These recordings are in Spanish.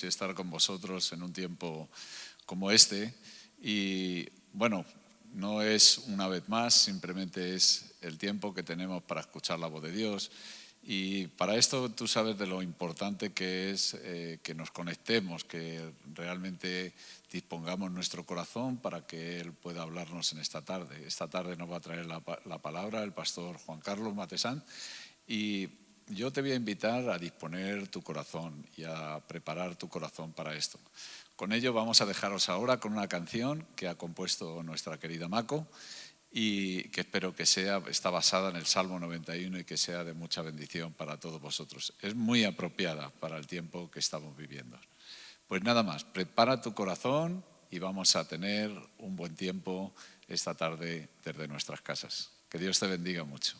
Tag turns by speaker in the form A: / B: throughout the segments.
A: y estar con vosotros en un tiempo como este. Y bueno, no es una vez más, simplemente es el tiempo que tenemos para escuchar la voz de Dios. Y para esto tú sabes de lo importante que es que nos conectemos, que realmente dispongamos nuestro corazón para que Él pueda hablarnos en esta tarde. Esta tarde nos va a traer la palabra el pastor Juan Carlos Matesán, y yo te voy a invitar a disponer tu corazón y a preparar tu corazón para esto. Con ello vamos a dejaros ahora con una canción que ha compuesto nuestra querida Mako, y que espero que está basada en el Salmo 91 y que sea de mucha bendición para todos vosotros. Es muy apropiada para el tiempo que estamos viviendo. Pues nada más, prepara tu corazón y vamos a tener un buen tiempo esta tarde desde nuestras casas. Que Dios te bendiga mucho.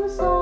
B: Esperanza mía,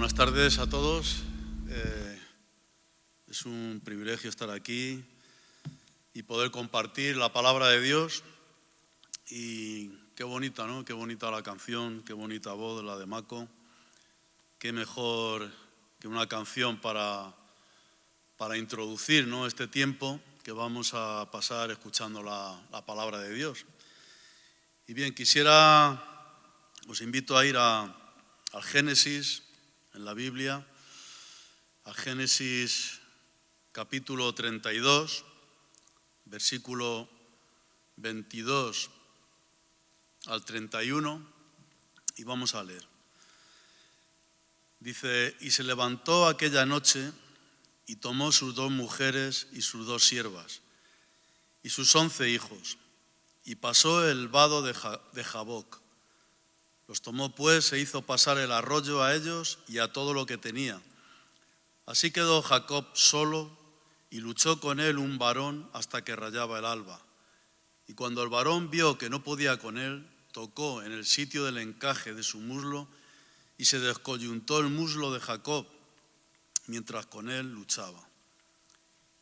B: Buenas tardes a todos. Es un privilegio estar aquí y poder compartir la palabra de Dios. Y qué bonita, ¿no? Qué bonita la canción, qué bonita voz la de Mako. Qué mejor que una canción para introducir, ¿no?, este tiempo que vamos a pasar escuchando la palabra de Dios. Y bien, os invito a ir al Génesis en la Biblia, al Génesis capítulo 32, versículo 22 al 31, y vamos a leer. Dice: y se levantó aquella noche y tomó sus 2 mujeres y sus 2 siervas y sus 11 hijos, y pasó el vado de Jaboc. Los tomó pues e hizo pasar el arroyo a ellos y a todo lo que tenía. Así quedó Jacob solo y luchó con él un varón hasta que rayaba el alba. Y cuando el varón vio que no podía con él, tocó en el sitio del encaje de su muslo y se descoyuntó el muslo de Jacob mientras con él luchaba.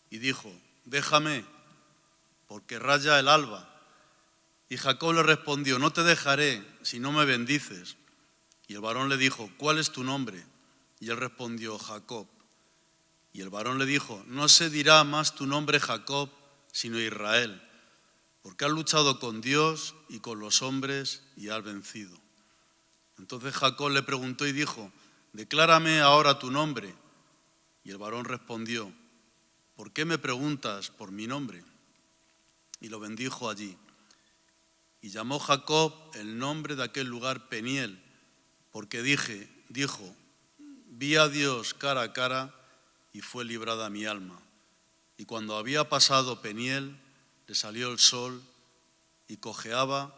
B: Y dijo: déjame, porque raya el alba. Y Jacob le respondió: no te dejaré si no me bendices. Y el varón le dijo: ¿cuál es tu nombre? Y él respondió: Jacob. Y el varón le dijo: no se dirá más tu nombre Jacob, sino Israel, porque has luchado con Dios y con los hombres y has vencido. Entonces Jacob le preguntó y dijo: declárame ahora tu nombre. Y el varón respondió: ¿por qué me preguntas por mi nombre? Y lo bendijo allí. Y llamó Jacob el nombre de aquel lugar Peniel, porque dijo: vi a Dios cara a cara y fue librada mi alma. Y cuando había pasado Peniel, le salió el sol y cojeaba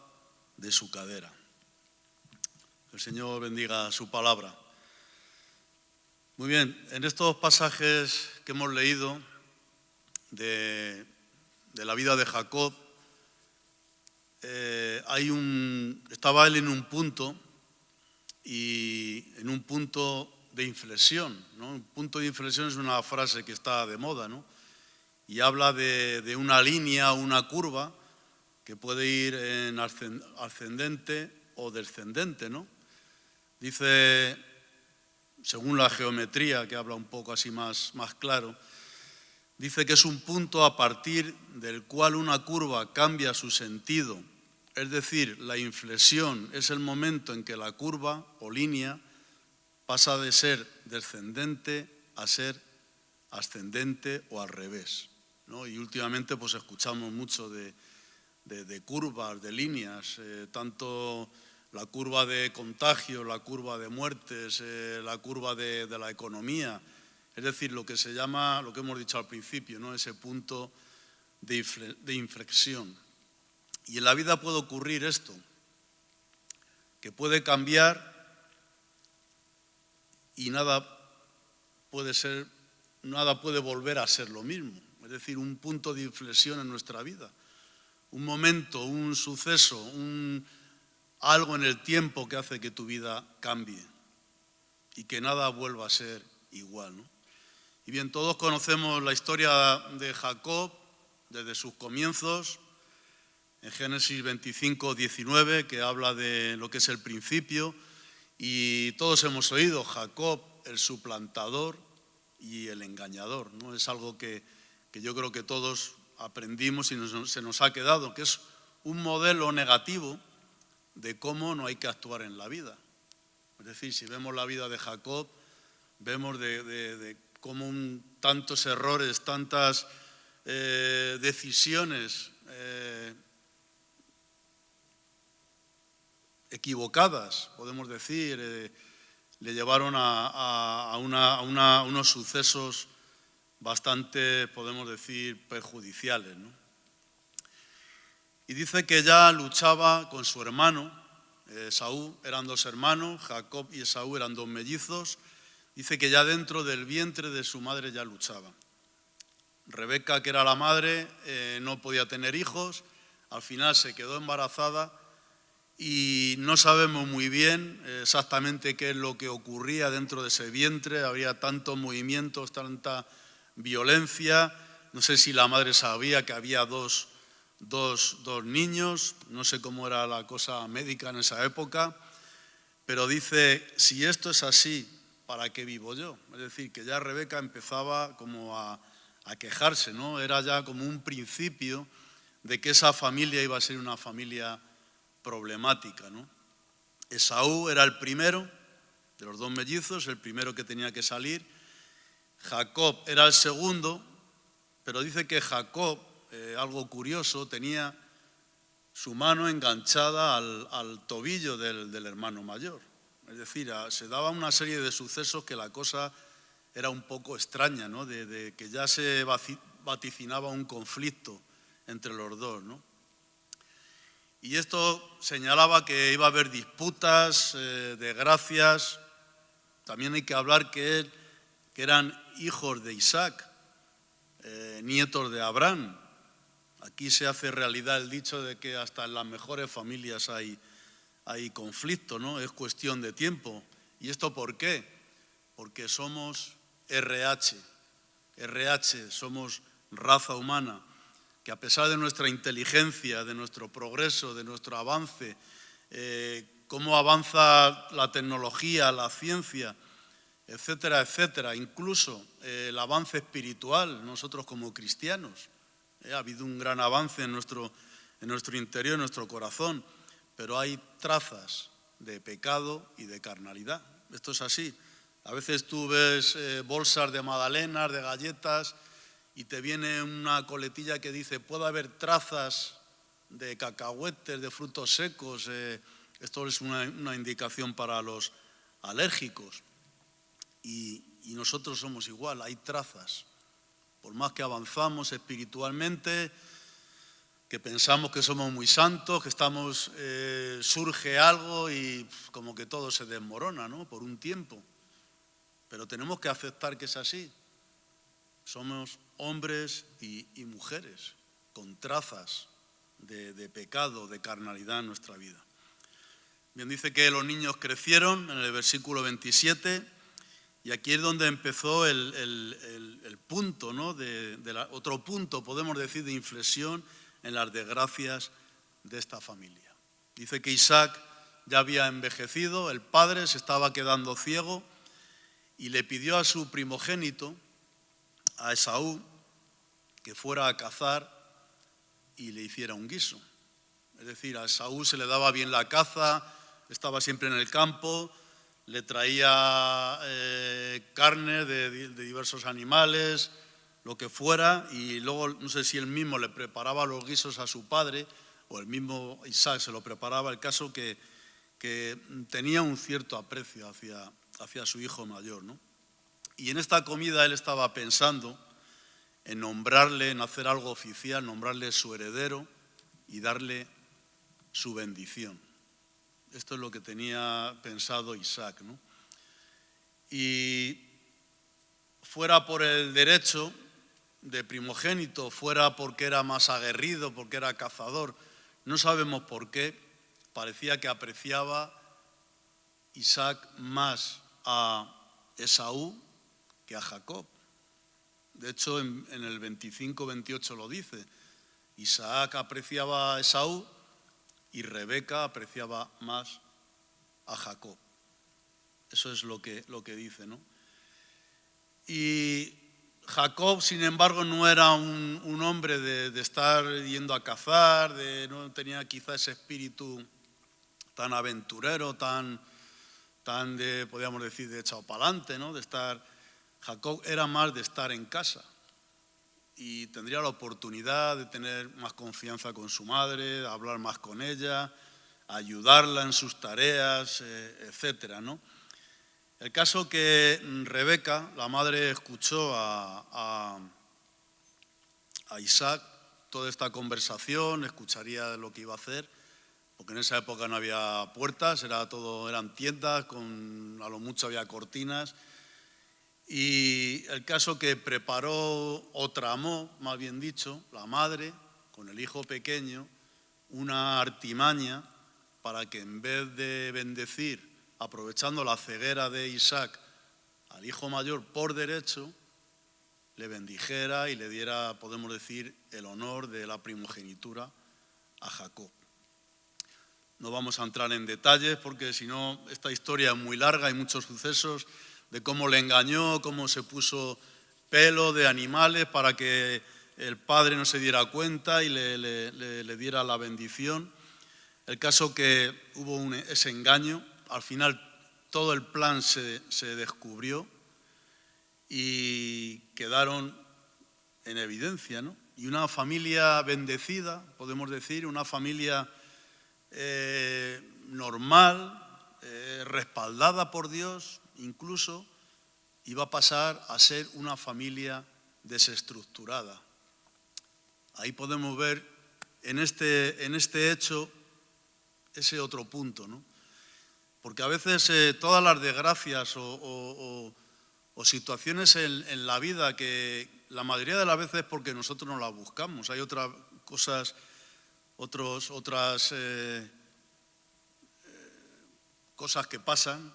B: de su cadera. El Señor bendiga su palabra. Muy bien, en estos pasajes que hemos leído de la vida de Jacob, estaba él en un punto, y en un punto de inflexión, ¿no? Un punto de inflexión es una frase que está de moda, ¿no? Y habla de una línea, una curva que puede ir en ascendente o descendente, ¿no? Dice, según la geometría, que habla un poco así más claro, dice que es un punto a partir del cual una curva cambia su sentido. Es decir, la inflexión es el momento en que la curva o línea pasa de ser descendente a ser ascendente o al revés, ¿no? Y últimamente pues escuchamos mucho de curvas, de líneas, tanto la curva de contagio, la curva de muertes, la curva de la economía. Es decir, lo que se llama, lo que hemos dicho al principio, ¿no?, ese punto de inflexión. Y en la vida puede ocurrir esto, que puede cambiar y nada puede volver a ser lo mismo. Es decir, un punto de inflexión en nuestra vida, un momento, un suceso, algo en el tiempo que hace que tu vida cambie y que nada vuelva a ser igual, ¿no? Y bien, todos conocemos la historia de Jacob desde sus comienzos, en Génesis 25, 19, que habla de lo que es el principio, y todos hemos oído Jacob, el suplantador y el engañador, ¿no? Es algo que yo creo que todos aprendimos y se nos ha quedado, que es un modelo negativo de cómo no hay que actuar en la vida. Es decir, si vemos la vida de Jacob, vemos de cómo tantos errores, tantas decisiones equivocadas, podemos decir, le llevaron a unos sucesos bastante, podemos decir, perjudiciales, ¿no? Y dice que ya luchaba con su hermano, Esaú. Eran 2 hermanos, Jacob y Esaú eran 2 mellizos. Dice que ya dentro del vientre de su madre ya luchaba. Rebeca, que era la madre, no podía tener hijos, al final se quedó embarazada y no sabemos muy bien exactamente qué es lo que ocurría dentro de ese vientre. Había tantos movimientos, tanta violencia. No sé si la madre sabía que había dos niños, no sé cómo era la cosa médica en esa época, pero dice, si esto es así, ¿para qué vivo yo? Es decir, que ya Rebeca empezaba como a quejarse, ¿no? Era ya como un principio de que esa familia iba a ser una familia problemática, ¿no? Esaú era el primero de los dos mellizos, el primero que tenía que salir. Jacob era el segundo, pero dice que Jacob, algo curioso, tenía su mano enganchada al tobillo del hermano mayor. Es decir, se daba una serie de sucesos que la cosa era un poco extraña, ¿no? De que ya se vaticinaba un conflicto entre los dos, ¿no? Y esto señalaba que iba a haber disputas, desgracias. También hay que hablar que eran hijos de Isaac, nietos de Abraham. Aquí se hace realidad el dicho de que hasta en las mejores familias hay conflicto, ¿no? Es cuestión de tiempo. ¿Y esto por qué? Porque somos RH, somos raza humana, que a pesar de nuestra inteligencia, de nuestro progreso, de nuestro avance, cómo avanza la tecnología, la ciencia, etcétera, etcétera, incluso el avance espiritual, nosotros como cristianos, ha habido un gran avance en nuestro interior, en nuestro corazón, pero hay trazas de pecado y de carnalidad. Esto es así. A veces tú ves bolsas de magdalenas, de galletas, y te viene una coletilla que dice, puede haber trazas de cacahuetes, de frutos secos. Esto es una indicación para los alérgicos. Y nosotros somos igual, hay trazas. Por más que avanzamos espiritualmente, que pensamos que somos muy santos, que surge algo y como que todo se desmorona, ¿no? Por un tiempo. Pero tenemos que aceptar que es así. Somos hombres y mujeres con trazas de pecado, de carnalidad en nuestra vida. Bien, dice que los niños crecieron en el versículo 27 y aquí es donde empezó el punto, ¿no? Otro punto, podemos decir, de inflexión en las desgracias de esta familia. Dice que Isaac ya había envejecido, el padre se estaba quedando ciego y le pidió a su primogénito, a Esaú, que fuera a cazar y le hiciera un guiso. Es decir, a Esaú se le daba bien la caza, estaba siempre en el campo, le traía carne de diversos animales, lo que fuera, y luego no sé si él mismo le preparaba los guisos a su padre o el mismo Isaac se lo preparaba, el caso que tenía un cierto aprecio hacia su hijo mayor, ¿no? Y en esta comida él estaba pensando en nombrarle, en hacer algo oficial, nombrarle su heredero y darle su bendición. Esto es lo que tenía pensado Isaac, ¿no? Y fuera por el derecho de primogénito, fuera porque era más aguerrido, porque era cazador, no sabemos por qué, parecía que apreciaba Isaac más a Esaú que a Jacob. De hecho, en el 25-28 lo dice. Isaac apreciaba a Esaú y Rebeca apreciaba más a Jacob. Eso es lo que dice, ¿no? Y Jacob, sin embargo, no era un hombre de estar yendo a cazar, no tenía quizá ese espíritu tan aventurero, tan podríamos decir, de echado para adelante, ¿no? Jacob era más de estar en casa y tendría la oportunidad de tener más confianza con su madre, de hablar más con ella, ayudarla en sus tareas, etcétera, ¿no? El caso que Rebeca, la madre, escuchó a Isaac toda esta conversación, escucharía lo que iba a hacer, porque en esa época no había puertas, eran tiendas, a lo mucho había cortinas. Y el caso que preparó o tramó, más bien dicho, la madre con el hijo pequeño, una artimaña para que en vez de bendecir, aprovechando la ceguera de Isaac, al hijo mayor por derecho, le bendijera y le diera, podemos decir, el honor de la primogenitura a Jacob. No vamos a entrar en detalles porque si no esta historia es muy larga, hay muchos sucesos de cómo le engañó, cómo se puso pelo de animales para que el padre no se diera cuenta y le diera la bendición. El caso que hubo ese engaño, al final todo el plan se descubrió y quedaron en evidencia, ¿no? Y una familia bendecida, podemos decir, una familia normal, respaldada por Dios, incluso iba a pasar a ser una familia desestructurada. Ahí podemos ver en este hecho ese otro punto, ¿no? Porque a veces todas las desgracias o situaciones en la vida que la mayoría de las veces es porque nosotros no las buscamos. Hay otras cosas, otras cosas que pasan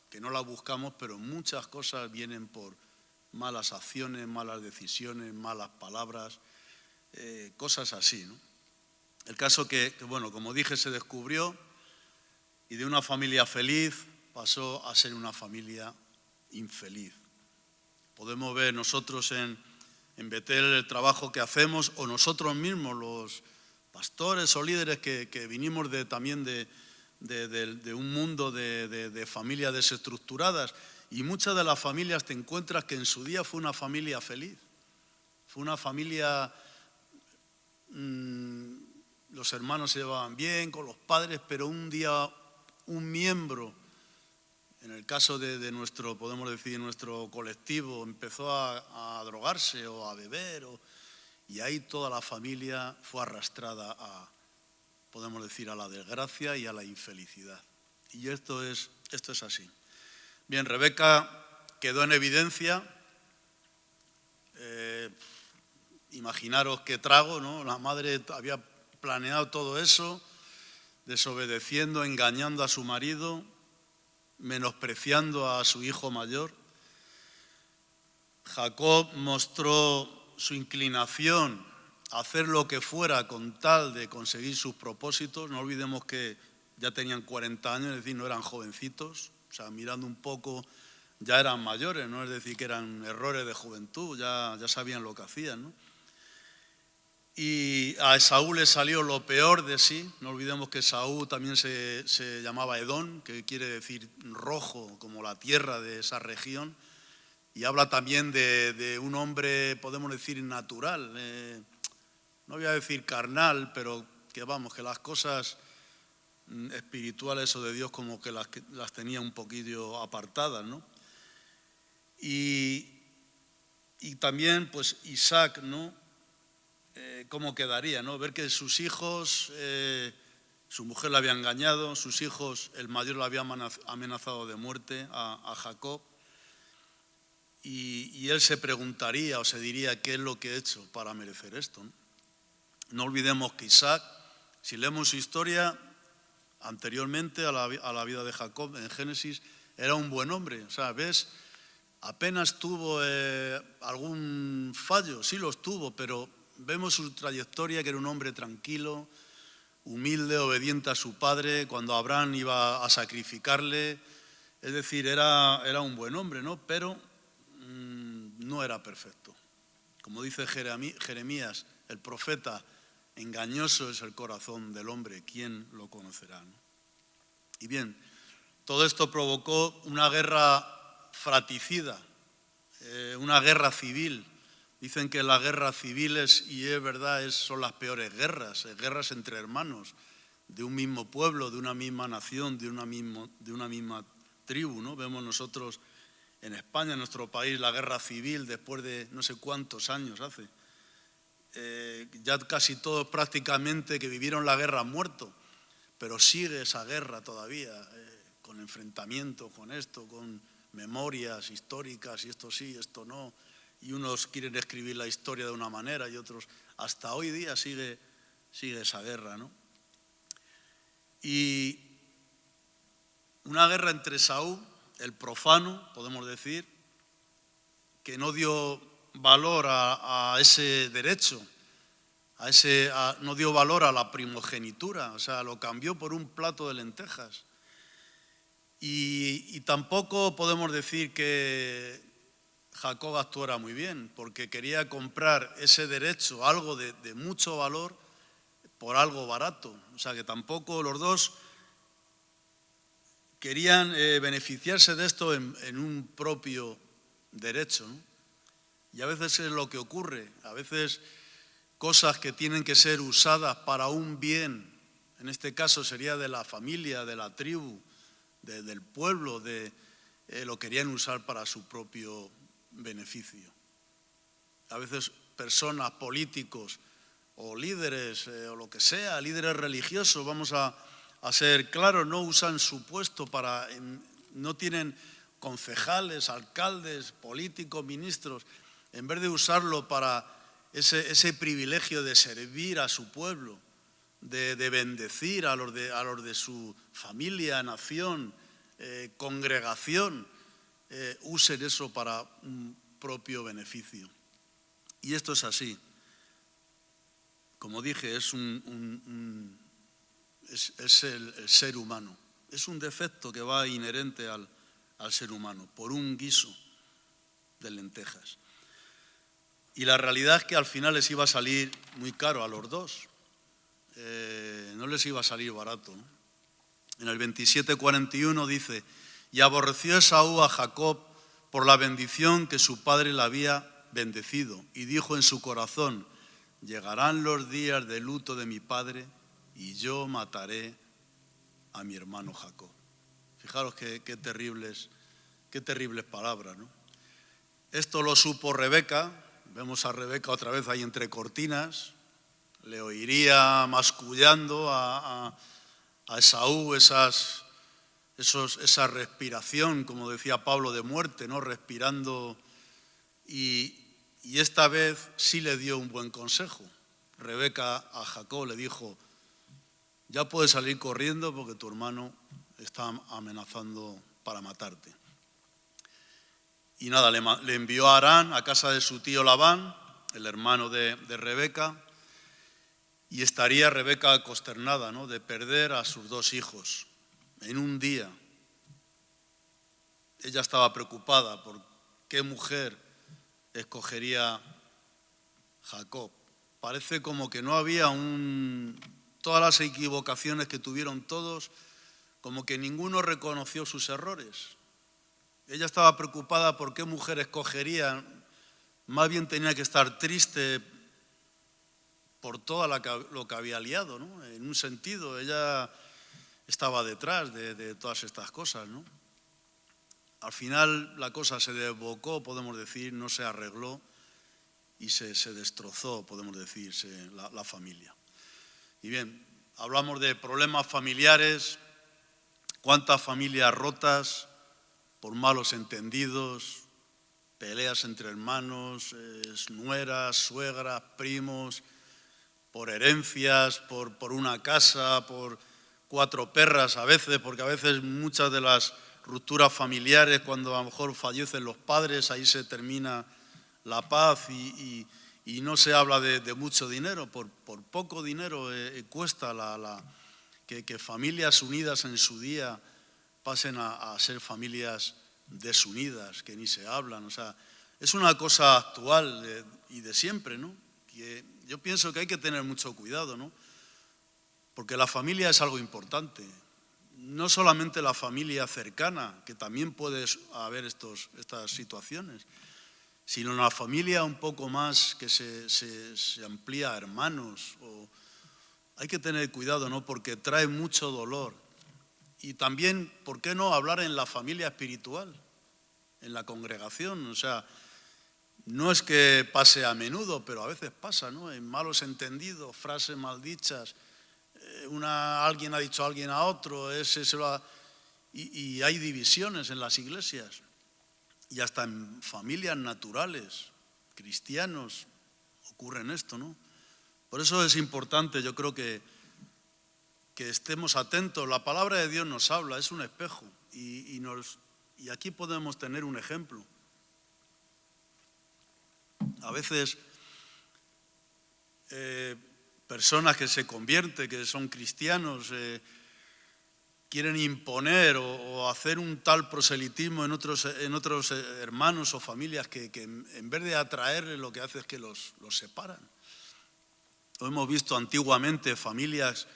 B: que no las buscamos, pero muchas cosas vienen por malas acciones, malas decisiones, malas palabras, cosas así, ¿no? El caso que, bueno, como dije, se descubrió y de una familia feliz pasó a ser una familia infeliz. Podemos ver nosotros en Betel el trabajo que hacemos, o nosotros mismos, los pastores o líderes que vinimos también de un mundo de familias desestructuradas, y muchas de las familias te encuentras que en su día fue una familia feliz, fue una familia, los hermanos se llevaban bien con los padres, pero un día un miembro, en el caso de nuestro, podemos decir, nuestro colectivo, empezó a drogarse o a beber, y ahí toda la familia fue arrastrada podemos decir, a la desgracia y a la infelicidad. Y esto es así. Bien, Rebeca quedó en evidencia. Imaginaros qué trago, ¿no? La madre había planeado todo eso, desobedeciendo, engañando a su marido, menospreciando a su hijo mayor. Jacob mostró su inclinación a hacer lo que fuera con tal de conseguir sus propósitos. No olvidemos que ya tenían 40 años, es decir, no eran jovencitos, o sea, mirando un poco ya eran mayores, no es decir que eran errores de juventud, ya sabían lo que hacían, ¿no? Y a Esaú le salió lo peor de sí. No olvidemos que Esaú también se llamaba Edom, que quiere decir rojo, como la tierra de esa región, y habla también de un hombre, podemos decir, natural, no voy a decir carnal, pero que vamos, que las cosas espirituales o de Dios como que las tenía un poquillo apartadas, ¿no? Y también pues Isaac, ¿no? ¿Cómo quedaría, no? Ver que sus hijos, su mujer le había engañado, sus hijos, el mayor le había amenazado de muerte a Jacob, y él se preguntaría o se diría, ¿qué es lo que he hecho para merecer esto, ¿no? No olvidemos que Isaac, si leemos su historia anteriormente a la vida de Jacob en Génesis, era un buen hombre. O sea, ¿ves? Apenas tuvo algún fallo, sí los tuvo, pero vemos su trayectoria, que era un hombre tranquilo, humilde, obediente a su padre. Cuando Abraham iba a sacrificarle, es decir, era un buen hombre, ¿no? Pero no era perfecto. Como dice Jeremías, el profeta, engañoso es el corazón del hombre, ¿quién lo conocerá, ¿no? Y bien, todo esto provocó una guerra fratricida, una guerra civil. Dicen que las guerras civiles, y es verdad, son las peores guerras, guerras entre hermanos, de un mismo pueblo, de una misma nación, de una misma tribu, ¿no? Vemos nosotros en España, en nuestro país, la guerra civil después de no sé cuántos años hace. Ya casi todos prácticamente que vivieron la guerra han muerto, pero sigue esa guerra todavía, con enfrentamientos, con esto, con memorias históricas, y esto sí, esto no, y unos quieren escribir la historia de una manera y otros, hasta hoy día sigue esa guerra, ¿no? Y una guerra entre Esaú, el profano, podemos decir, que no dio valor a ese derecho, no dio valor a la primogenitura, o sea, lo cambió por un plato de lentejas. Y tampoco podemos decir que Jacob actuara muy bien, porque quería comprar ese derecho, algo de mucho valor, por algo barato. O sea, que tampoco los dos querían beneficiarse de esto en un propio derecho, ¿no? Y a veces es lo que ocurre, a veces cosas que tienen que ser usadas para un bien, en este caso sería de la familia, de la tribu, del pueblo, lo querían usar para su propio beneficio. A veces personas, políticos o líderes o lo que sea, líderes religiosos, vamos a ser claros, no usan su puesto no tienen concejales, alcaldes, políticos, ministros, en vez de usarlo para ese privilegio de servir a su pueblo, de bendecir a los de su familia, nación, congregación, usen eso para un propio beneficio. Y esto es así. Como dije, es el ser humano. Es un defecto que va inherente al ser humano, por un guiso de lentejas. Y la realidad es que al final les iba a salir muy caro a los dos. No les iba a salir barato, ¿no? En el 27:41 dice: y aborreció Esaú a Jacob por la bendición que su padre le había bendecido, y dijo en su corazón: llegarán los días de luto de mi padre y yo mataré a mi hermano Jacob. Fijaros qué terribles palabras, ¿no? Esto lo supo Rebeca. Vemos a Rebeca otra vez ahí entre cortinas. Le oiría mascullando a Esaú esa respiración, como decía Pablo, de muerte, ¿no? Respirando. Y esta vez sí le dio un buen consejo. Rebeca a Jacob le dijo: ya puedes salir corriendo porque tu hermano está amenazando para matarte. Y nada, le envió a Harán, a casa de su tío Labán, el hermano de Rebeca, y estaría Rebeca consternada, ¿no?, de perder a sus dos hijos en un día. Ella estaba preocupada por qué mujer escogería Jacob. Parece como que no había todas las equivocaciones que tuvieron todos, como que ninguno reconoció sus errores. Ella estaba preocupada por qué mujer escogería, más bien tenía que estar triste por todo lo que había liado, ¿no? En un sentido, ella estaba detrás de todas estas cosas, ¿no? Al final la cosa se desbocó, podemos decir, no se arregló y se destrozó, podemos decir, la familia. Y bien, hablamos de problemas familiares, cuántas familias rotas por malos entendidos, peleas entre hermanos, nueras, suegras, primos, por herencias, por una casa, por 4 perras a veces, porque a veces muchas de las rupturas familiares, cuando a lo mejor fallecen los padres, ahí se termina la paz y no se habla de mucho dinero, por poco dinero cuesta que familias unidas en su día pasen a ser familias desunidas, que ni se hablan. O sea, es una cosa actual y de siempre, ¿no? Que yo pienso que hay que tener mucho cuidado, ¿no? Porque la familia es algo importante. No solamente la familia cercana, que también puede haber estas situaciones, sino la familia un poco más que se amplía a hermanos. Hay que tener cuidado, ¿no? Porque trae mucho dolor. Y también, ¿por qué no hablar en la familia espiritual, en la congregación? O sea, no es que pase a menudo, pero a veces pasa, ¿no? En malos entendidos, frases maldichas, alguien ha dicho a alguien a otro, y hay divisiones en las iglesias y hasta en familias naturales, cristianos, ocurre esto, ¿no? Por eso es importante, yo creo que que estemos atentos. La palabra de Dios nos habla, es un espejo y aquí podemos tener un ejemplo. A veces personas que se convierten, que son cristianos, quieren imponer o hacer un tal proselitismo en otros hermanos o familias que en vez de atraerles lo que hace es que los separan. Lo hemos visto antiguamente, familias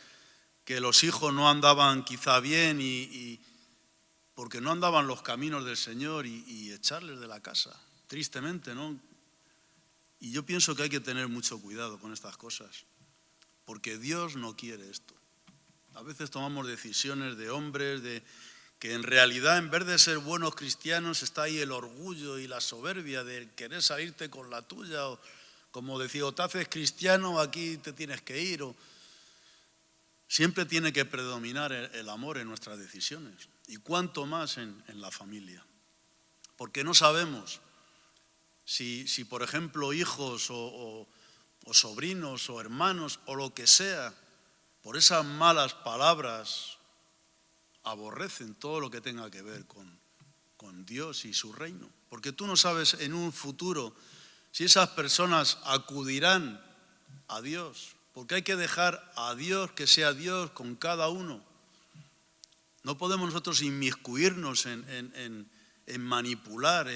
B: que los hijos no andaban quizá bien y porque no andaban los caminos del Señor y echarles de la casa, tristemente, ¿no? Y yo pienso que hay que tener mucho cuidado con estas cosas, porque Dios no quiere esto. A veces tomamos decisiones de hombres, que en realidad en vez de ser buenos cristianos está ahí el orgullo y la soberbia de querer salirte con la tuya, o como decía, o te haces cristiano, aquí te tienes que ir. Siempre tiene que predominar el amor en nuestras decisiones, y cuanto más en la familia, porque no sabemos si por ejemplo, hijos o sobrinos o hermanos o lo que sea, por esas malas palabras aborrecen todo lo que tenga que ver con Dios y su reino. Porque tú no sabes en un futuro si esas personas acudirán a Dios, porque hay que dejar a Dios que sea Dios con cada uno. No podemos nosotros inmiscuirnos en manipular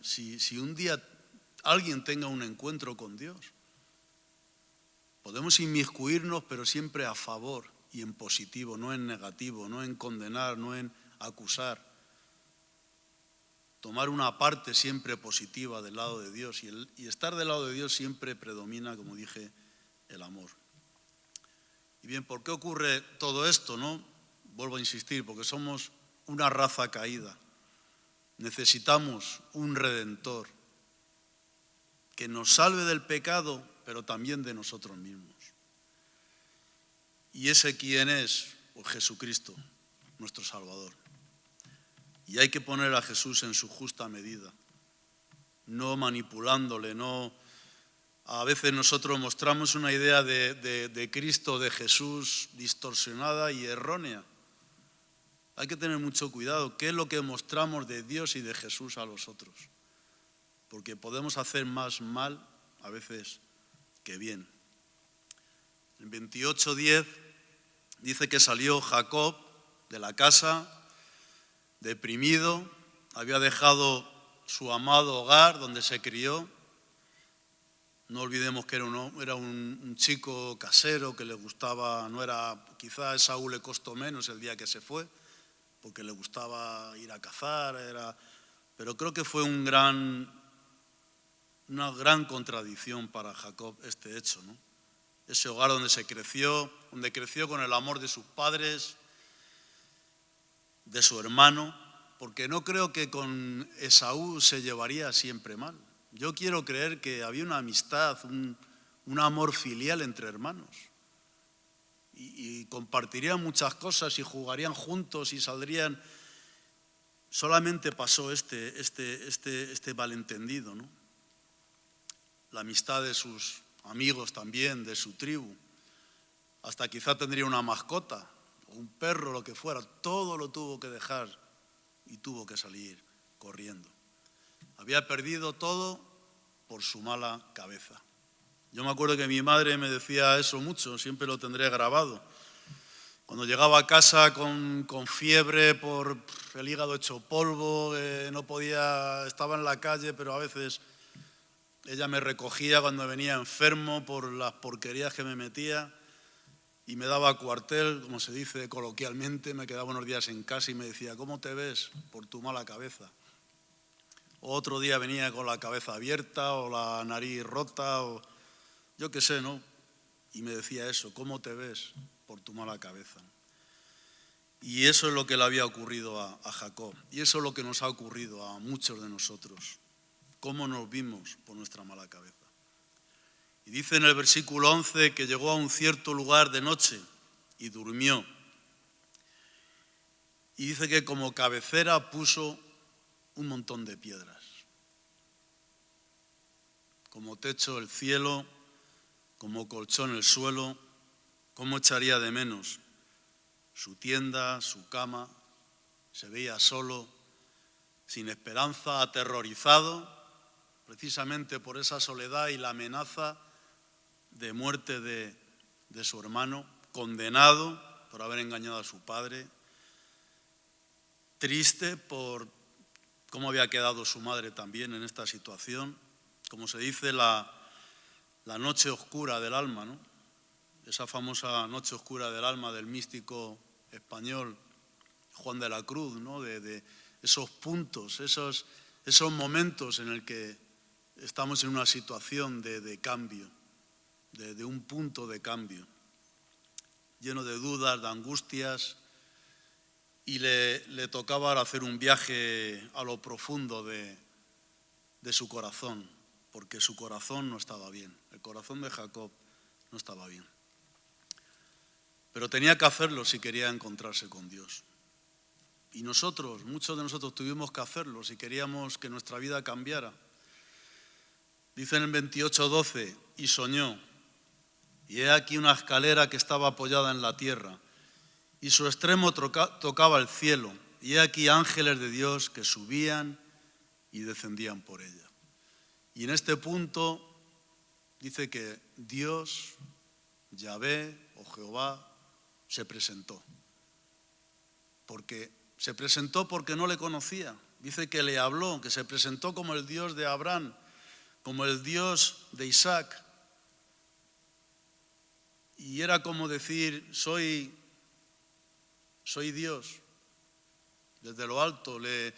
B: si un día alguien tenga un encuentro con Dios. Podemos inmiscuirnos, pero siempre a favor y en positivo, no en negativo, no en condenar, no en acusar. Tomar una parte siempre positiva del lado de Dios, y estar del lado de Dios siempre predomina, como dije, el amor. Y bien, ¿por qué ocurre todo esto, no? Vuelvo a insistir, porque somos una raza caída. Necesitamos un redentor que nos salve del pecado, pero también de nosotros mismos. ¿Y ese quién es? Pues Jesucristo, nuestro Salvador. Y hay que poner a Jesús en su justa medida, no manipulándole, no. A veces nosotros mostramos una idea de Cristo, de Jesús, distorsionada y errónea. Hay que tener mucho cuidado. ¿Qué es lo que mostramos de Dios y de Jesús a los otros? Porque podemos hacer más mal a veces que bien. En 28:10 dice que salió Jacob de la casa deprimido, había dejado su amado hogar donde se crió. No olvidemos que era un chico casero que le gustaba, quizá a Esaú le costó menos el día que se fue, porque le gustaba ir a cazar, pero creo que fue una gran contradicción para Jacob este hecho, ¿no? Ese hogar donde creció con el amor de sus padres, de su hermano, porque no creo que con Esaú se llevaría siempre mal. Yo quiero creer que había una amistad, un amor filial entre hermanos, y compartirían muchas cosas y jugarían juntos y saldrían. Solamente pasó este malentendido, ¿no? La amistad de sus amigos también, de su tribu. Hasta quizá tendría una mascota, un perro, lo que fuera. Todo lo tuvo que dejar y tuvo que salir corriendo. Había perdido todo por su mala cabeza. Yo me acuerdo que mi madre me decía eso mucho, siempre lo tendré grabado. Cuando llegaba a casa con fiebre, por el hígado hecho polvo, no podía, estaba en la calle, pero a veces ella me recogía cuando venía enfermo por las porquerías que me metía y me daba cuartel, como se dice coloquialmente, me quedaba unos días en casa y me decía, ¿cómo te ves por tu mala cabeza? Otro día venía con la cabeza abierta o la nariz rota o yo qué sé, ¿no? Y me decía eso, ¿cómo te ves por tu mala cabeza? Y eso es lo que le había ocurrido a Jacob. Y eso es lo que nos ha ocurrido a muchos de nosotros. ¿Cómo nos vimos por nuestra mala cabeza? Y dice en el versículo 11 que llegó a un cierto lugar de noche y durmió. Y dice que como cabecera puso un montón de piedras. Como techo el cielo, como colchón el suelo, ¿cómo echaría de menos su tienda, su cama, se veía solo, sin esperanza, aterrorizado, precisamente por esa soledad y la amenaza de muerte de su hermano, condenado por haber engañado a su padre, triste por cómo había quedado su madre también en esta situación, como se dice, la noche oscura del alma, ¿no? Esa famosa noche oscura del alma del místico español Juan de la Cruz, ¿no? De esos puntos, esos momentos en el que estamos en una situación de cambio, de un punto de cambio, lleno de dudas, de angustias, y le tocaba ahora hacer un viaje a lo profundo de su corazón, porque su corazón no estaba bien, el corazón de Jacob no estaba bien. Pero tenía que hacerlo si quería encontrarse con Dios. Y nosotros, muchos de nosotros tuvimos que hacerlo si queríamos que nuestra vida cambiara. Dice en el 28:12, y soñó, y he aquí una escalera que estaba apoyada en la tierra, y su extremo tocaba el cielo, y he aquí ángeles de Dios que subían y descendían por ella. Y en este punto dice que Dios, Yahvé o Jehová, se presentó. Se presentó porque no le conocía. Dice que le habló, que se presentó como el Dios de Abraham, como el Dios de Isaac. Y era como decir, soy Dios. Desde lo alto le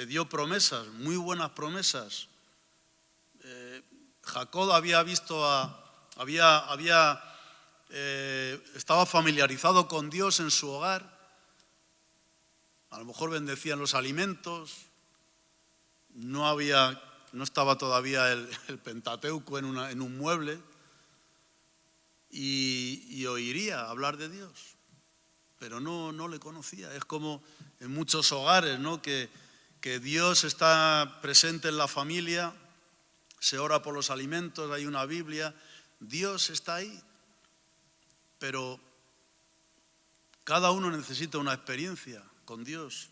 B: dio promesas, muy buenas promesas. Jacob había visto estaba familiarizado con Dios en su hogar. A lo mejor bendecían los alimentos. No estaba todavía el Pentateuco en un mueble. Y oiría hablar de Dios, pero no le conocía. Es como en muchos hogares, ¿no? que Dios está presente en la familia, se ora por los alimentos, hay una Biblia, Dios está ahí, pero cada uno necesita una experiencia con Dios.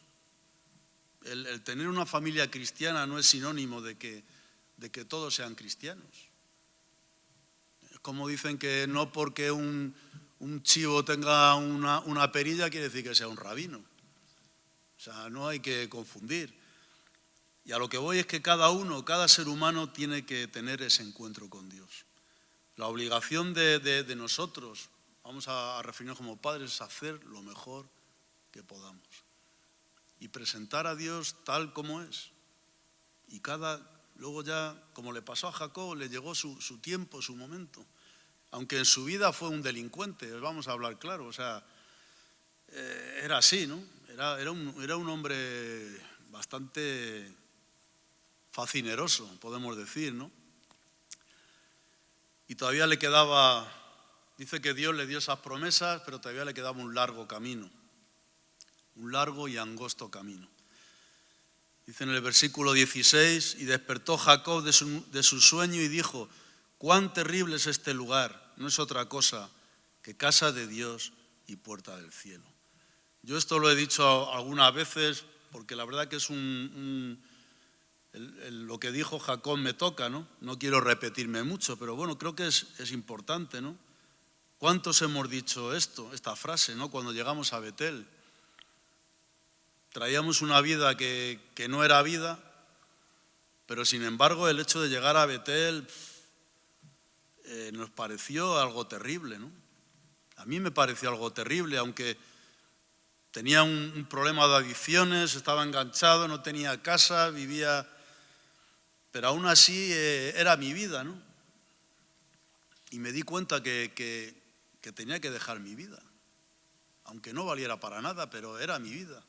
B: El tener una familia cristiana no es sinónimo de que todos sean cristianos. Como dicen que no porque un chivo tenga una perilla quiere decir que sea un rabino. O sea, no hay que confundir. Y a lo que voy es que cada ser humano tiene que tener ese encuentro con Dios. La obligación de nosotros, vamos a referirnos como padres, es hacer lo mejor que podamos. Y presentar a Dios tal como es. Y luego ya, como le pasó a Jacob, le llegó su tiempo, su momento. Aunque en su vida fue un delincuente, vamos a hablar claro, o sea, era así, ¿no? Era un hombre bastante facineroso, podemos decir, ¿no? Y todavía le quedaba, dice que Dios le dio esas promesas, pero todavía le quedaba un largo camino, un largo y angosto camino. Dice en el versículo 16, y despertó Jacob de su sueño y dijo, cuán terrible es este lugar, no es otra cosa que casa de Dios y puerta del cielo. Yo esto lo he dicho algunas veces porque la verdad que es lo que dijo Jacob me toca, ¿no? No quiero repetirme mucho, pero bueno, creo que es importante, ¿no? ¿Cuántos hemos dicho esta frase, ¿no? Cuando llegamos a Betel. Traíamos una vida que no era vida, pero sin embargo el hecho de llegar a Betel nos pareció algo terrible, ¿no? A mí me pareció algo terrible, aunque tenía un problema de adicciones, estaba enganchado, no tenía casa, vivía, pero aún así era mi vida, ¿no? Y me di cuenta que tenía que dejar mi vida, aunque no valiera para nada, pero era mi vida.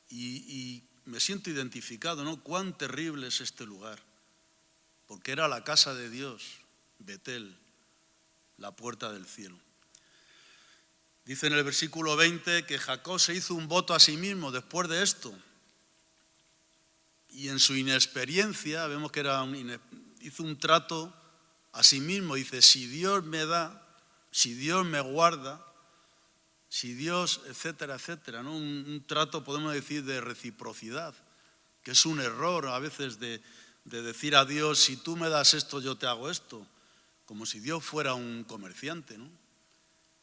B: Y me siento identificado, ¿no? Cuán terrible es este lugar, porque era la casa de Dios, Betel, la puerta del cielo. Dice en el versículo 20 que Jacob se hizo un voto a sí mismo después de esto. Y en su inexperiencia, vemos que hizo un trato a sí mismo. Dice, si Dios me da, si Dios me guarda, si Dios, etcétera, etcétera, ¿no? Un trato, podemos decir, de reciprocidad, que es un error a veces de decir a Dios, si tú me das esto, yo te hago esto, como si Dios fuera un comerciante, ¿no?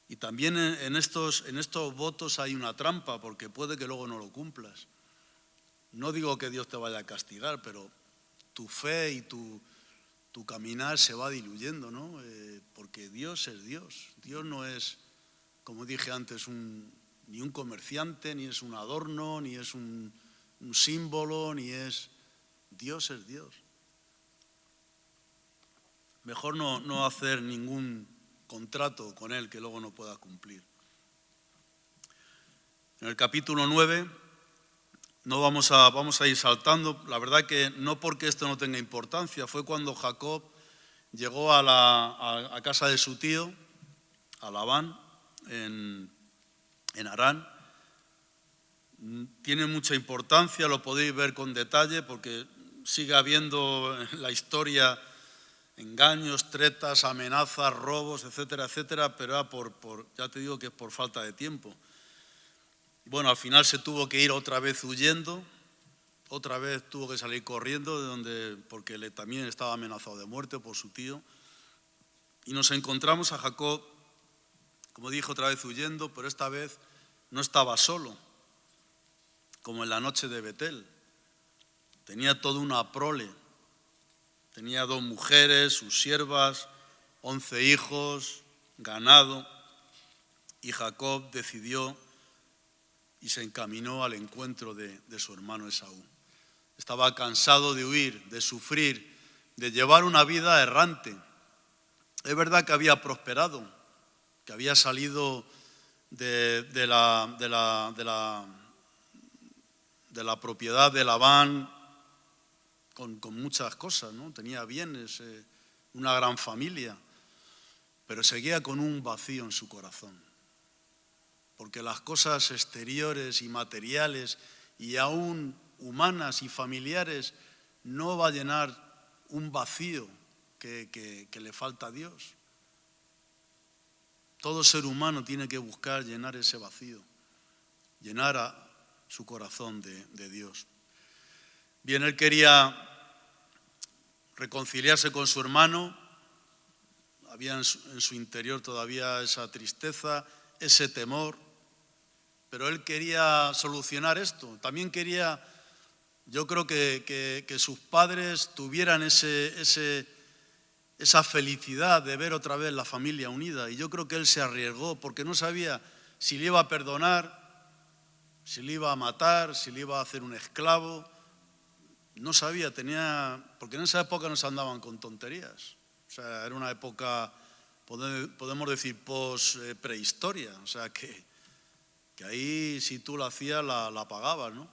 B: Y también en estos votos hay una trampa, porque puede que luego no lo cumplas. No digo que Dios te vaya a castigar, pero tu fe y tu caminar se va diluyendo, ¿no? Porque Dios es Dios. Dios no es, como dije antes, ni un comerciante, ni es un adorno, ni es un símbolo, ni es... Dios es Dios. Mejor no hacer ningún contrato con Él que luego no pueda cumplir. En el capítulo 9 vamos a ir saltando. La verdad que no porque esto no tenga importancia, fue cuando Jacob llegó a casa de su tío, a Labán, en Harán. Tiene mucha importancia, lo podéis ver con detalle porque sigue habiendo en la historia engaños, tretas, amenazas, robos, etcétera, etcétera, pero era ya te digo que es por falta de tiempo. Bueno, al final se tuvo que ir otra vez huyendo, otra vez tuvo que salir corriendo porque también estaba amenazado de muerte por su tío. Y nos encontramos a Jacob, como dije, otra vez huyendo, pero esta vez no estaba solo, como en la noche de Betel. Tenía toda una prole, tenía 2 mujeres, sus siervas, 11 hijos, ganado, y Jacob decidió y se encaminó al encuentro de su hermano Esaú. Estaba cansado de huir, de sufrir, de llevar una vida errante. Es verdad que había prosperado, que había salido de la propiedad de Labán con muchas cosas, ¿no? Tenía bienes, una gran familia, pero seguía con un vacío en su corazón. Porque las cosas exteriores y materiales y aún humanas y familiares no va a llenar un vacío que le falta a Dios. Todo ser humano tiene que buscar llenar ese vacío, llenar a su corazón de Dios. Bien, él quería reconciliarse con su hermano, había en su interior todavía esa tristeza, ese temor, pero él quería solucionar esto. También quería, yo creo que sus padres tuvieran esa felicidad de ver otra vez la familia unida, y yo creo que él se arriesgó porque no sabía si le iba a perdonar, si le iba a matar, si le iba a hacer un esclavo. No sabía, porque en esa época no se andaban con tonterías. O sea, era una época, podemos decir, post-prehistoria. O sea, que ahí si tú la hacías, la pagabas, ¿no?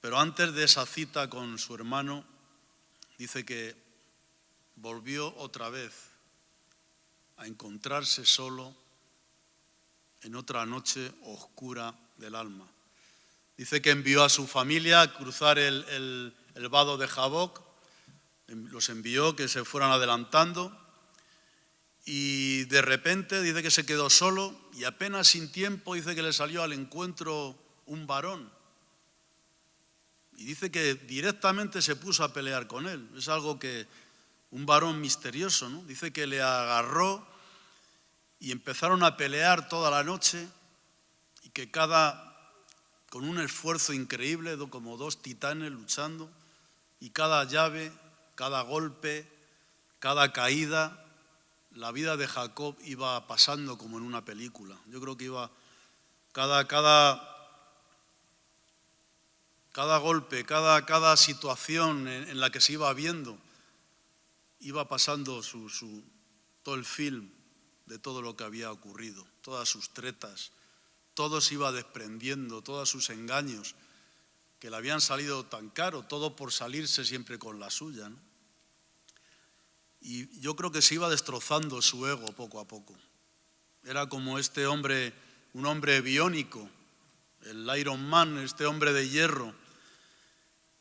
B: Pero antes de esa cita con su hermano, dice que volvió otra vez a encontrarse solo en otra noche oscura del alma. Dice que envió a su familia a cruzar el vado de Jaboc, los envió que se fueran adelantando, y de repente dice que se quedó solo y apenas sin tiempo dice que le salió al encuentro un varón. Y dice que directamente se puso a pelear con él. Es algo un varón misterioso, ¿no? Dice que le agarró y empezaron a pelear toda la noche y que con un esfuerzo increíble, como 2 titanes luchando, y cada llave, cada golpe, cada caída, la vida de Jacob iba pasando como en una película. Yo creo que iba cada golpe, cada situación en la que se iba viendo, iba pasando todo el film de todo lo que había ocurrido, todas sus tretas. Todo se iba desprendiendo, todos sus engaños, que le habían salido tan caro, todo por salirse siempre con la suya, ¿no? Y yo creo que se iba destrozando su ego poco a poco. Era como este hombre, un hombre biónico, el Iron Man, este hombre de hierro,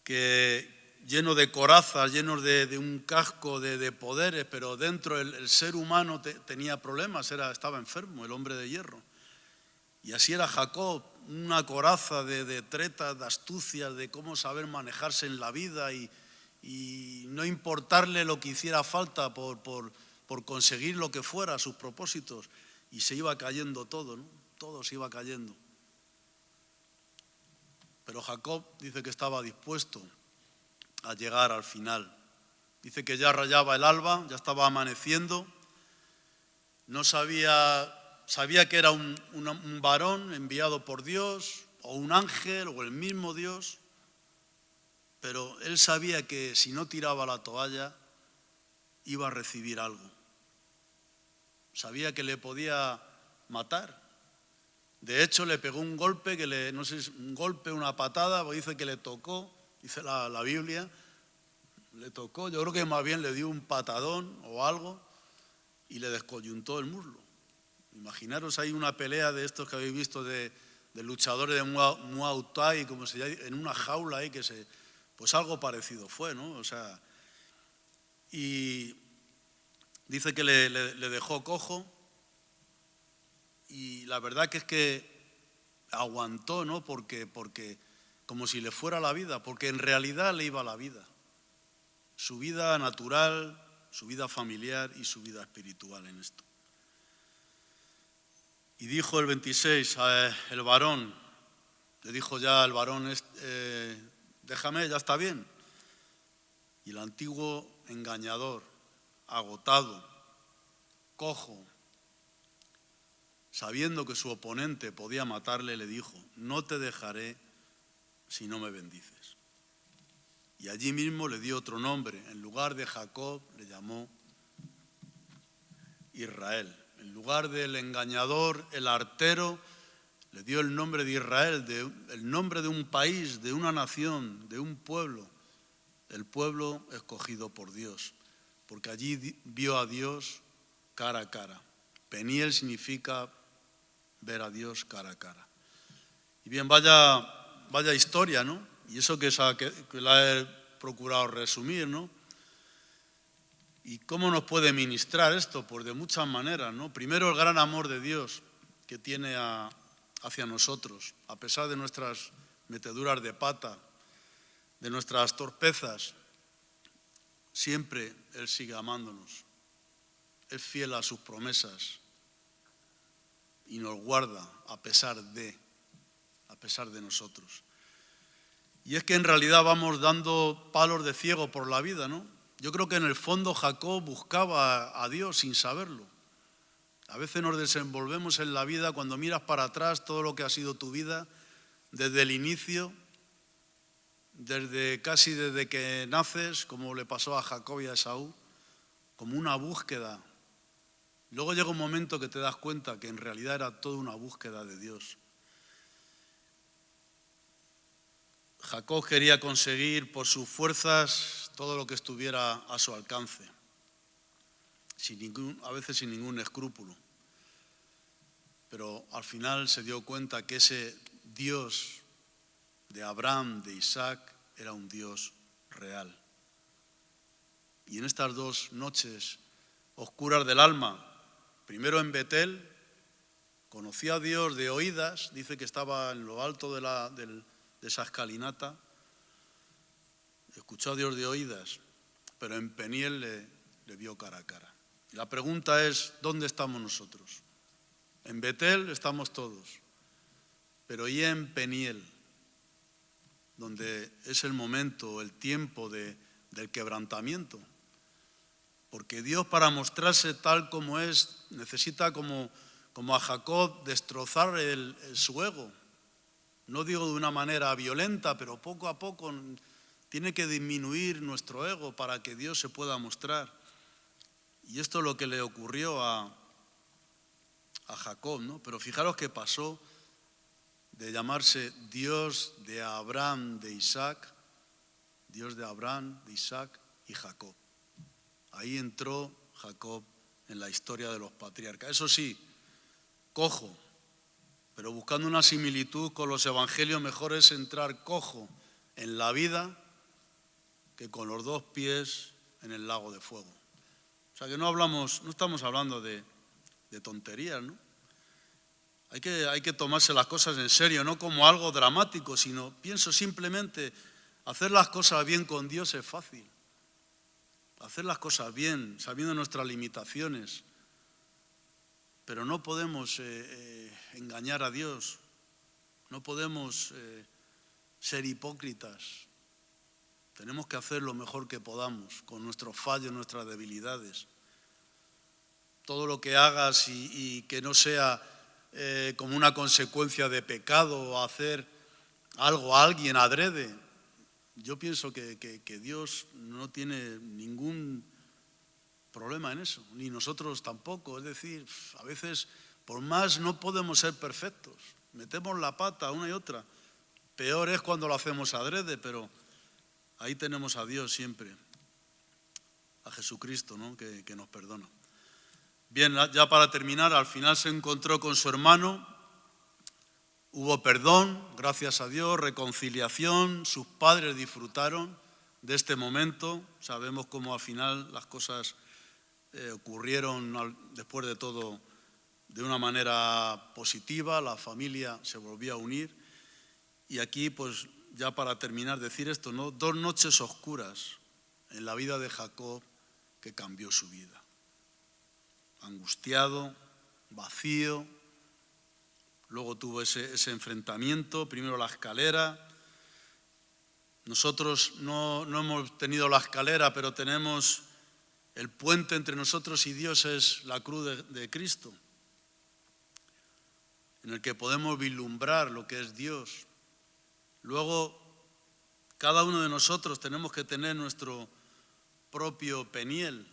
B: que lleno de corazas, lleno de un casco de poderes, pero dentro el ser humano tenía problemas, estaba enfermo, el hombre de hierro. Y así era Jacob, una coraza de tretas, de astucias, de cómo saber manejarse en la vida y no importarle lo que hiciera falta por conseguir lo que fuera, sus propósitos. Y se iba cayendo todo, ¿no? Todo se iba cayendo. Pero Jacob dice que estaba dispuesto a llegar al final. Dice que ya rayaba el alba, ya estaba amaneciendo. No sabía que era un varón enviado por Dios, o un ángel, o el mismo Dios. Pero él sabía que si no tiraba la toalla, iba a recibir algo. Sabía que le podía matar. De hecho, le pegó un golpe, no sé si un golpe, una patada, pues dice que le tocó, dice la Biblia, le tocó, yo creo que más bien le dio un patadón o algo y le descoyuntó el muslo. Imaginaros ahí una pelea de estos que habéis visto de luchadores de Muay Thai, como se llama, en una jaula ahí pues algo parecido fue, ¿no? O sea, y dice que le dejó cojo. Y la verdad que es que aguantó, ¿no? Porque como si le fuera la vida, porque en realidad le iba la vida. Su vida natural, su vida familiar y su vida espiritual en esto. Y dijo el 26, el varón, le dijo ya al varón, déjame, ya está bien. Y el antiguo engañador, agotado, cojo, sabiendo que su oponente podía matarle, le dijo, no te dejaré si no me bendices. Y allí mismo le dio otro nombre. En lugar de Jacob le llamó Israel. En lugar del engañador, el artero, le dio el nombre de Israel, el nombre de un país, de una nación, de un pueblo. El pueblo escogido por Dios. Porque allí vio a Dios cara a cara. Peniel significa ver a Dios cara a cara. Y bien, vaya historia, ¿no? Y eso que la he procurado resumir, ¿no? ¿Y cómo nos puede ministrar esto? Pues de muchas maneras, ¿no? Primero, el gran amor de Dios que tiene hacia nosotros, a pesar de nuestras meteduras de pata, de nuestras torpezas, siempre Él sigue amándonos. Es fiel a sus promesas y nos guarda a pesar de nosotros. Y es que en realidad vamos dando palos de ciego por la vida, ¿no? Yo creo que en el fondo Jacob buscaba a Dios sin saberlo. A veces nos desenvolvemos en la vida cuando miras para atrás todo lo que ha sido tu vida, desde el inicio, casi desde que naces, como le pasó a Jacob y a Esaú, como una búsqueda. Luego llega un momento que te das cuenta que en realidad era toda una búsqueda de Dios. Jacob quería conseguir por sus fuerzas todo lo que estuviera a su alcance, a veces sin ningún escrúpulo. Pero al final se dio cuenta que ese Dios de Abraham, de Isaac, era un Dios real. Y en estas 2 noches oscuras del alma, primero en Betel, conoció a Dios de oídas, dice que estaba en lo alto de esa escalinata, escuchó a Dios de oídas, pero en Peniel le vio cara a cara. Y la pregunta es, ¿dónde estamos nosotros? En Betel estamos todos, pero ¿y en Peniel? Donde es el momento, el tiempo del quebrantamiento. Porque Dios, para mostrarse tal como es, necesita como a Jacob destrozar su ego. No digo de una manera violenta, pero poco a poco tiene que disminuir nuestro ego para que Dios se pueda mostrar. Y esto es lo que le ocurrió a Jacob, ¿no? Pero fijaros que pasó de llamarse Dios de Abraham, de Isaac, Dios de Abraham, de Isaac y Jacob. Ahí entró Jacob en la historia de los patriarcas. Eso sí, cojo, pero buscando una similitud con los evangelios, mejor es entrar cojo en la vida que con los 2 pies en el lago de fuego. O sea que no estamos hablando de tonterías, ¿no? Hay que tomarse las cosas en serio, no como algo dramático, sino pienso simplemente hacer las cosas bien con Dios es fácil. Hacer las cosas bien, sabiendo nuestras limitaciones. Pero no podemos engañar a Dios, no podemos ser hipócritas. Tenemos que hacer lo mejor que podamos, con nuestros fallos, nuestras debilidades. Todo lo que hagas y que no sea como una consecuencia de pecado o hacer algo a alguien adrede. Yo pienso que Dios no tiene ningún problema en eso, ni nosotros tampoco. Es decir, a veces, por más no podemos ser perfectos, metemos la pata una y otra. Peor es cuando lo hacemos adrede, pero ahí tenemos a Dios siempre, a Jesucristo, ¿no? que nos perdona. Bien, ya para terminar, al final se encontró con su hermano, hubo perdón, gracias a Dios, reconciliación, sus padres disfrutaron de este momento. Sabemos cómo al final las cosas ocurrieron después de todo de una manera positiva, la familia se volvió a unir. Y aquí, pues ya para terminar, decir esto, ¿no? 2 noches oscuras en la vida de Jacob que cambió su vida. Angustiado, vacío, luego tuvo ese enfrentamiento, primero la escalera. Nosotros no hemos tenido la escalera, pero tenemos el puente entre nosotros y Dios, es la cruz de Cristo, en el que podemos vislumbrar lo que es Dios. Luego, cada uno de nosotros tenemos que tener nuestro propio peniel.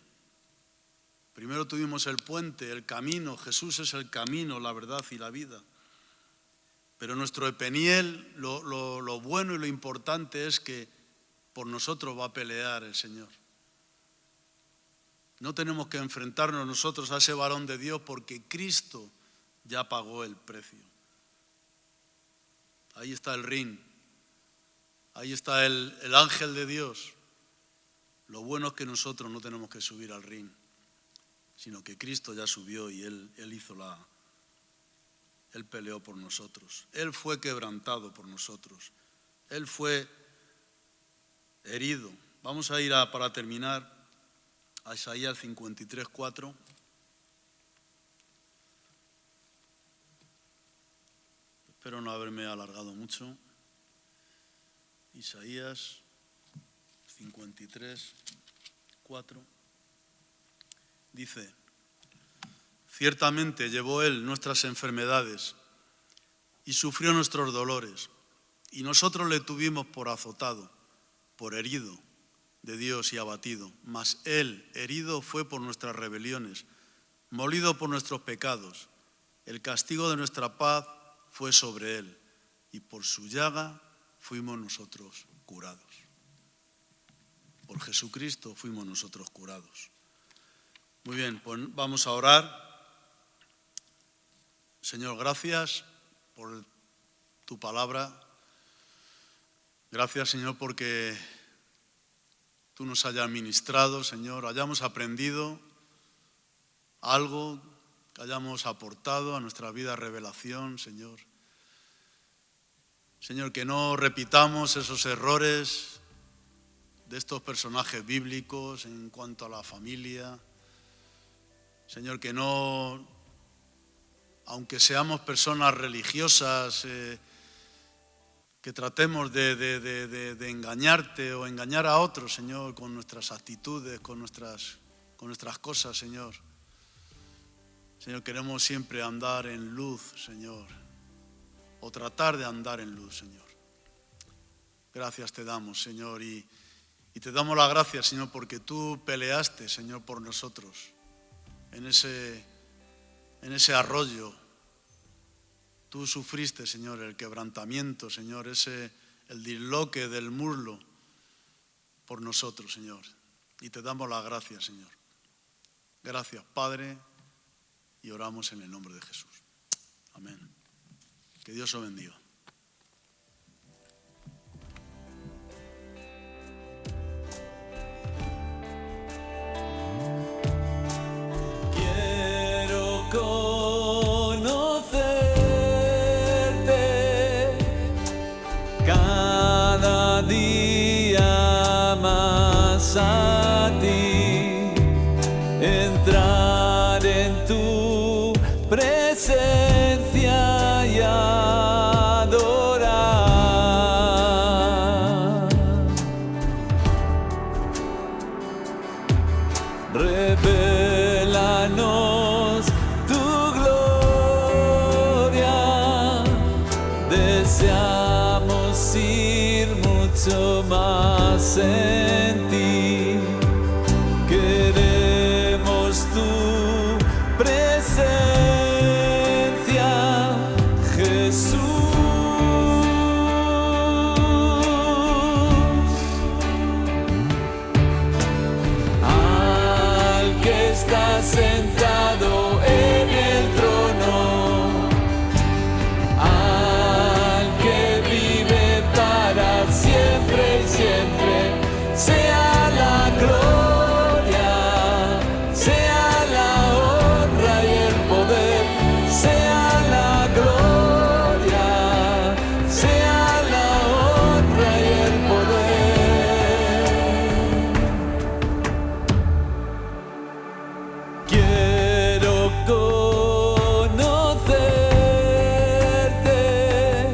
B: Primero tuvimos el puente, el camino. Jesús es el camino, la verdad y la vida. Pero nuestro peniel, lo bueno y lo importante es que por nosotros va a pelear el Señor. No tenemos que enfrentarnos nosotros a ese varón de Dios porque Cristo ya pagó el precio. Ahí está el ring. Ahí está el ángel de Dios. Lo bueno es que nosotros no tenemos que subir al ring, sino que Cristo ya subió y Él peleó por nosotros. Él fue quebrantado por nosotros. Él fue herido. Vamos a ir para terminar a Isaías 53:4. Espero no haberme alargado mucho. Isaías 53:4 dice: ciertamente llevó Él nuestras enfermedades y sufrió nuestros dolores, y nosotros le tuvimos por azotado, por herido de Dios y abatido. Mas Él herido fue por nuestras rebeliones, molido por nuestros pecados. El castigo de nuestra paz fue sobre Él, y por su llaga fuimos nosotros curados. Por Jesucristo fuimos nosotros curados. Muy bien, pues vamos a orar. Señor, gracias por tu palabra. Gracias, Señor, porque tú nos hayas ministrado, Señor, hayamos aprendido algo, que hayamos aportado a nuestra vida revelación, Señor. Señor, que no repitamos esos errores de estos personajes bíblicos en cuanto a la familia. Señor, que no, aunque seamos personas religiosas, que tratemos de engañarte o engañar a otros, Señor, con nuestras actitudes, con nuestras cosas, Señor. Señor, queremos siempre andar en luz, Señor, o tratar de andar en luz, Señor. Gracias te damos, Señor, y te damos las gracias, Señor, porque tú peleaste, Señor, por nosotros en ese arroyo. Tú sufriste, Señor, el quebrantamiento, Señor, el disloque del muslo por nosotros, Señor. Y te damos las gracias, Señor. Gracias, Padre, y oramos en el nombre de Jesús. Amén. Que Dios os bendiga.
C: a ti, entrar en tu presencia y adorar. Revélanos tu gloria, deseamos ir mucho más en ti, queremos tu presencia, Jesús. Al que está sentado en el trono, al que vive para siempre y siempre, sea la gloria, sea la honra y el poder, sea la gloria, sea la honra y el poder. Quiero conocerte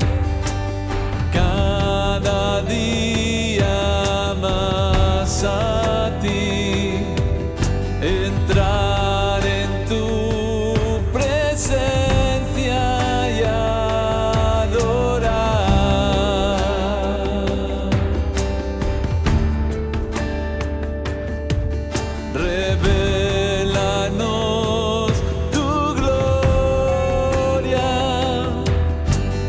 C: cada día más a ti, entrar en tu presencia y adorar. Revélanos tu gloria,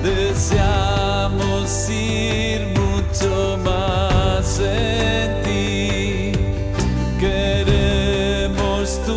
C: deseamos ir mucho más en ti, queremos tu